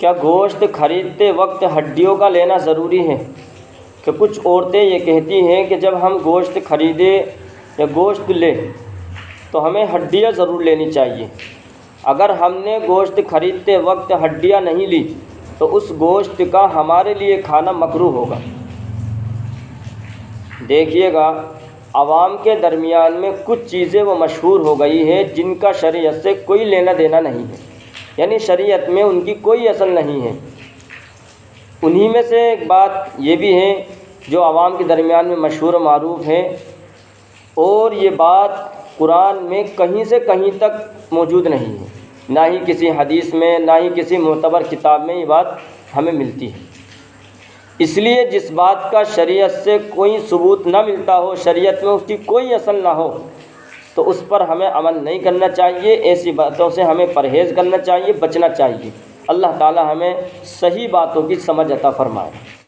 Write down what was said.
کیا گوشت خریدتے وقت ہڈیوں کا لینا ضروری ہے؟ کہ کچھ عورتیں یہ کہتی ہیں کہ جب ہم گوشت خریدے یا گوشت لیں تو ہمیں ہڈیاں ضرور لینی چاہیے۔ اگر ہم نے گوشت خریدتے وقت ہڈیاں نہیں لی تو اس گوشت کا ہمارے لیے کھانا مکروہ ہوگا۔ دیکھیے گا، عوام کے درمیان میں کچھ چیزیں وہ مشہور ہو گئی ہیں جن کا شریعت سے کوئی لینا دینا نہیں ہے، یعنی شریعت میں ان کی کوئی اصل نہیں ہے۔ انہی میں سے ایک بات یہ بھی ہے جو عوام کے درمیان میں مشہور و معروف ہے، اور یہ بات قرآن میں کہیں سے کہیں تک موجود نہیں ہے، نہ ہی کسی حدیث میں، نہ ہی کسی معتبر کتاب میں یہ بات ہمیں ملتی ہے۔ اس لیے جس بات کا شریعت سے کوئی ثبوت نہ ملتا ہو، شریعت میں اس کی کوئی اصل نہ ہو، تو اس پر ہمیں عمل نہیں کرنا چاہیے، ایسی باتوں سے ہمیں پرہیز کرنا چاہیے، بچنا چاہیے۔ اللہ تعالی ہمیں صحیح باتوں کی سمجھ عطا فرمائے۔